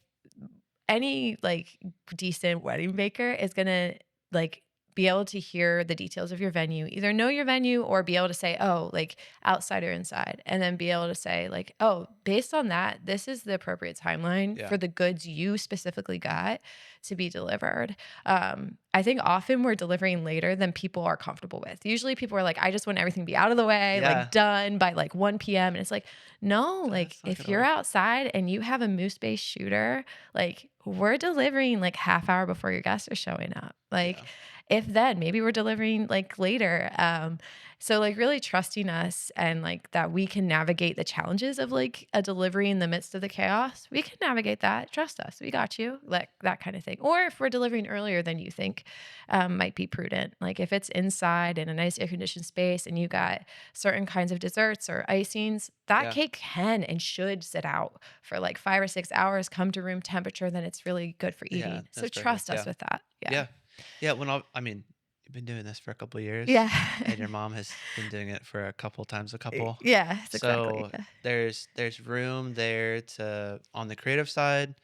any like decent wedding baker is gonna like be able to hear the details of your venue, either know your venue or be able to say, oh, like outside or inside, and then be able to say, like, oh, based on that, this is the appropriate timeline Yeah. for the goods you specifically got to be delivered. I think often we're delivering later than people are comfortable with. Usually people are like, I just want everything to be out of the way, Yeah. like done by like 1 p.m. And it's like, no, like That's not if gonna you're work. outside and you have a moose-based shooter, like we're delivering like half hour before your guests are showing up. Like Yeah. if then maybe we're delivering like later. So like really trusting us and like that we can navigate the challenges of like a delivery in the midst of the chaos. We can navigate that. Trust us. We got you. Like that kind of thing. Or if we're delivering earlier than you think, might be prudent. Like if it's inside in a nice air conditioned space and you got certain kinds of desserts or icings, that Yeah. cake can and should sit out for like 5 or 6 hours, come to room temperature, then it's really good for Yeah. eating. So That's trust perfect. us Yeah. with that. Yeah. Yeah. Yeah. I mean, you've been doing this for a couple years, Yeah. and your mom has been doing it for a couple times a couple. Yeah, it's exactly. So there's room there to on the creative side.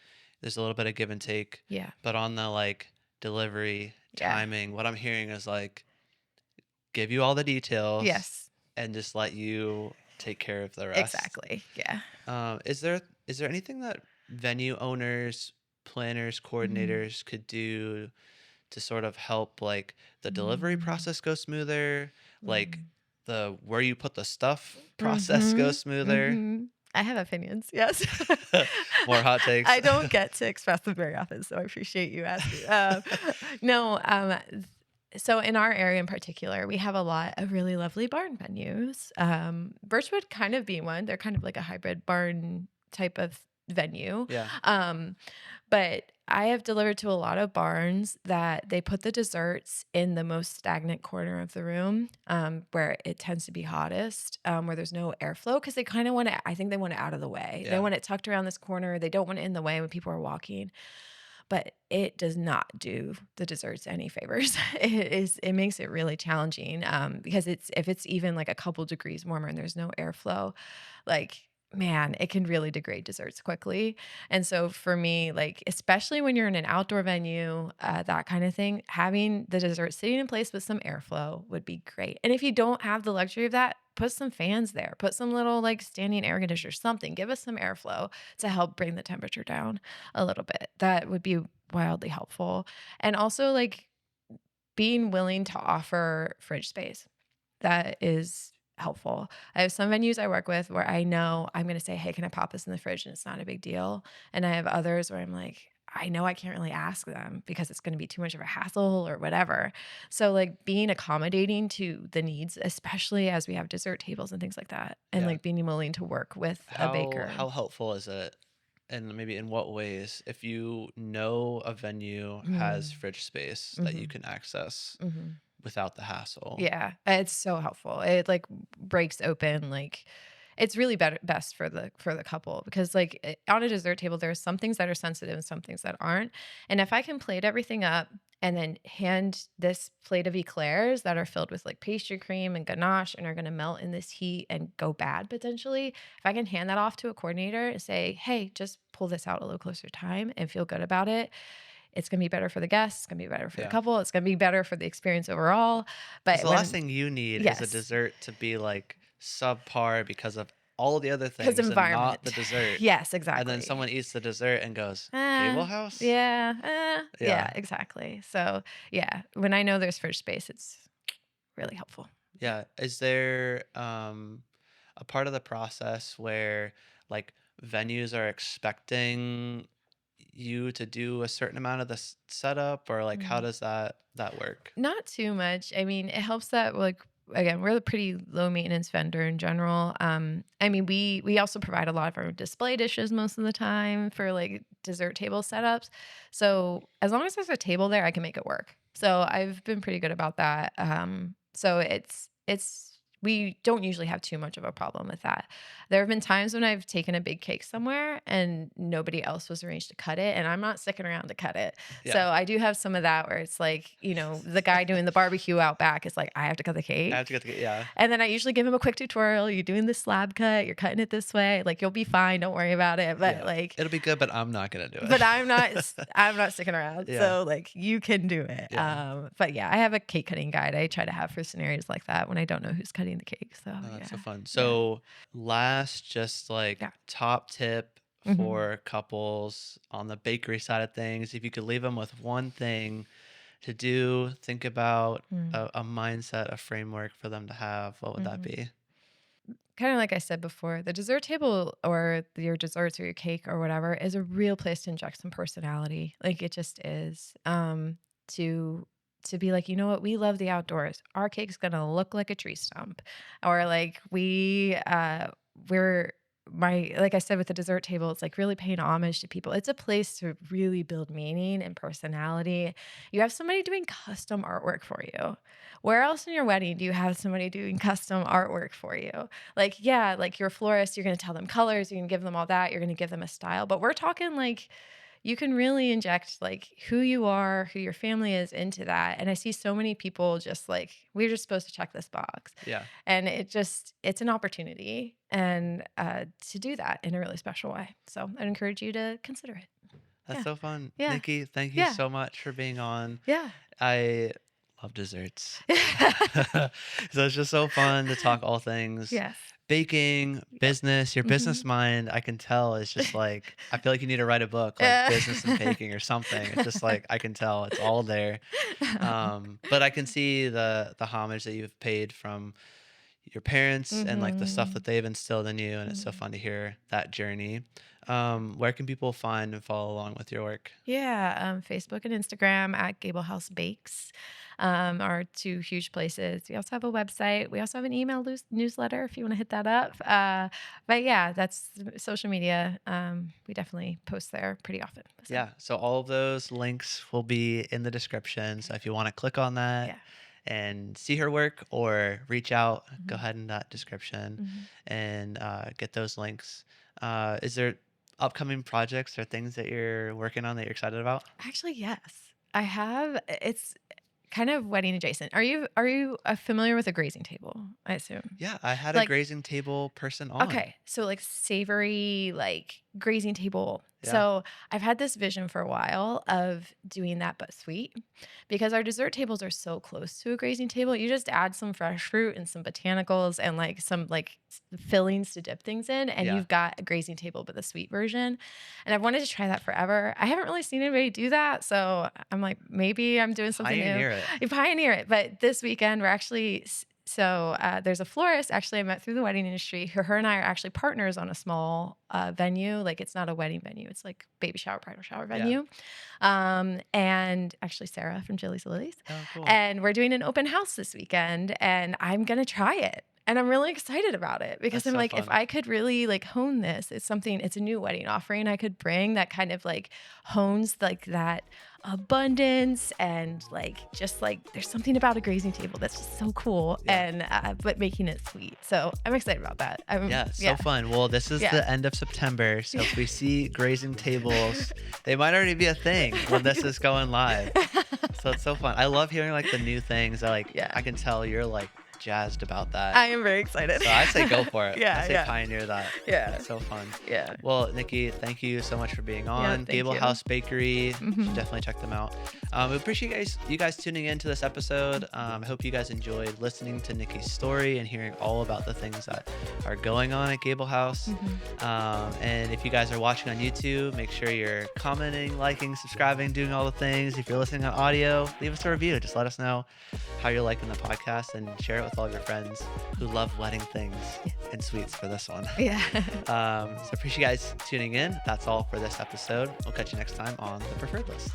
There's a little bit of give and take, Yeah. but on the like delivery Yeah. timing, what I'm hearing is like give you all the details Yes. and just let you take care of the rest. Exactly. Yeah. Is there anything that venue owners, planners, Mm. coordinators could do to sort of help like the delivery Mm. process go smoother, like Mm. the where you put the stuff process go Mhm. smoother? Mhm. I have opinions. Yes. More hot takes. I don't get to express them very often, so I appreciate you asking. No, so in our area in particular, we have a lot of really lovely barn venues. Birchwood kind of being one. They're kind of like a hybrid barn type of venue. Yeah. Um, but I have delivered to a lot of barns that they put the desserts in the most stagnant corner of the room, where it tends to be hottest, where there's no airflow because they kind of want it. I think they want it out of the way. They Yeah. want it tucked around this corner. They don't want it in the way when people are walking. But it does not do the desserts any favors. It makes it really challenging, because if it's even like a couple degrees warmer and there's no airflow, like man, it can really degrade desserts quickly. And so for me, like especially when you're in an outdoor venue, that kind of thing, having the dessert sitting in place with some airflow would be great. And if you don't have the luxury of that, put some fans there, put some little like standing air conditioner, something, give us some airflow to help bring the temperature down a little bit. That would be wildly helpful. And also like being willing to offer fridge space. That is helpful. I have some venues I work with where I know I'm going to say, "Hey, can I pop this in the fridge?" and it's not a big deal. And I have others where I'm like, I know I can't really ask them because it's going to be too much of a hassle or whatever. So like being accommodating to the needs, especially as we have dessert tables and things like that, and Yeah. like being willing to work with a baker. How helpful is it, and maybe in what ways, if you know a venue has Mm, fridge space that you mhm, can access mhm. without the hassle? Yeah, it's so helpful. It like breaks open like it's really better best for the couple because like on a dessert table there's some things that are sensitive and some things that aren't. And if I can plate everything up and then hand this plate of eclairs that are filled with like pastry cream and ganache and are going to melt in this heat and go bad potentially, if I can hand that off to a coordinator and say, "Hey, just pull this out a little closer time and feel good about it." It's going to be better for the guests, it's going to be better for the Yeah. couple, it's going to be better for the experience overall. Because But the last when thing you need is a yes, dessert to be like subpar because of all the other because things and not the environment. dessert. Yes, And then exactly. someone eats the dessert and goes, Uh, Gable House? yeah, yeah, Yeah. exactly. So, yeah, when I know there's fridge space, it's really helpful. Yeah. Yeah. Is there a part of the process where like venues are expecting you to do a certain amount of the setup, or like how Mm. does that work? Not too much. I mean, it helps that like again, we're a pretty low maintenance vendor in general. I mean, we also provide a lot of our display dishes most of the time for like dessert table setups. So as long as there's a table there, I can make it work. So I've been pretty good about that. So it's we don't usually have too much of a problem with that. There have been times when I've taken a big cake somewhere and nobody else was arranged to cut it, and I'm not sticking around to cut it. So Yeah. I do have some of that where it's like, the guy doing the barbecue out back is like, I have to cut the I have cake. to get the yeah. And then I usually give him a quick tutorial. You're doing the slab cut, you're cutting it this way. Like, you'll be fine. Don't worry about it. But Yeah. like, It'll be good, but I'm not gonna do it. but I'm not sticking around. Yeah. So like, you can do it. Yeah. But yeah, I have a cake cutting guide I try to have for scenarios like that when I don't know who's cutting the cake. So Oh, that's so yeah. fun. So last, just like Yeah. top tip Mhm. for couples on the bakery side of things, if you could leave them with one thing to do, think about Mm. a mindset, a framework for them to have, what would that Mhm. be? Kind of like I said before, the dessert table or your desserts or your cake or whatever is a real place to inject some personality. Like, it just is. To be like, you know what, we love the outdoors. Our cake's gonna look like a tree stump. Or like we're my like I said with the dessert table, it's like really paying homage to people. It's a place to really build meaning and personality. You have somebody doing custom artwork for you. Where else in your wedding do you have somebody doing custom artwork for you? Like, yeah, like your florist, you're going to tell them colors, you're going to give them all that, you're going to give them a style. But we're talking like you can really inject like who you are, who your family is into that. And I see so many people just like, we're just supposed to check this box. Yeah. And it's an opportunity and to do that in a really special way. So I'd encourage you to consider it. That's Yeah. so fun. Yeah. Nikki, thank you Yeah. so much for being on. Yeah. I love desserts. So it's just so fun to talk all things Yes. baking, business, your business Mhm. mind, I can tell is just like, I feel like you need to write a book, like Yeah. business and baking or something. It's just like, I can tell it's all there. But I can see the homage that you've paid from your parents and like the stuff that Mhm. they've instilled in you. And it's so Mhm. fun to hear that journey. Where can people find and follow along with your work? Yeah, Facebook and Instagram at Gable House Bakes are two huge places. We also have a website. We also have an email newsletter if you want to hit that up. But yeah, that's social media. We definitely post there pretty often. So Yeah. So all of those links will be in the description. So if you want to click on that yeah. and see her work or reach out, go Mhm. ahead in that description Mhm. and get those links. Is there upcoming projects or things that you're working on that you're excited about? Actually, yes, I have. It's kind of wedding adjacent. Are you familiar with a grazing table? I assume. Yeah, I had a Like, grazing table person on. okay, so like savory, like grazing table. Yeah. So I've had this vision for a while of doing that, but sweet, because our dessert tables are so close to a grazing table. You just add some fresh fruit and some botanicals and like some like fillings to dip things in, and Yeah. you've got a grazing table, but the sweet version. And I've wanted to try that forever. I haven't really seen anybody do that, so I'm like, maybe I'm doing something new. Pioneer it. You pioneer it. But this weekend, we're actually there's a florist actually I met through the wedding industry. Her and I are actually partners on a small venue. Like, it's not a wedding venue; it's like baby shower, bridal shower Yeah. venue. And actually Sarah from Jilly's Lilies, Oh, cool. and we're doing an open house this weekend, and I'm gonna try it. And I'm really excited about it because That's I'm so like, if fun. I could really like hone this, it's a new wedding offering I could bring that kind of like hones like that abundance and like just like there's something about a grazing table that's just so cool. Yeah. And but making it sweet. So I'm excited about that. Yeah, so fun. Well, this is Yeah. the end of September, so if we see grazing tables, they might already be a thing when this is going live. So it's so fun. I love hearing like the new things. Yeah. I can tell you're like jazzed about that. I am very excited. So I say go for it. Yeah, I say yeah. pioneer that. Yeah. It's so fun. Yeah. Well, Nikki, thank you so much for being on. thank Gable you. House Bakery. You Mhm. should definitely check them out. We appreciate you guys tuning in to this episode. I hope you guys enjoyed listening to Nikki's story and hearing all about the things that are going on at Gable House. And if you guys are watching on YouTube, make sure you're commenting, liking, subscribing, doing all the things. If you're listening on audio, leave us a review. Just let us know how you're liking the podcast and share it with all of your friends who love wedding things and sweets for this one. Yeah. So appreciate you guys tuning in. That's all for this episode. We'll catch you next time on the Preferred List.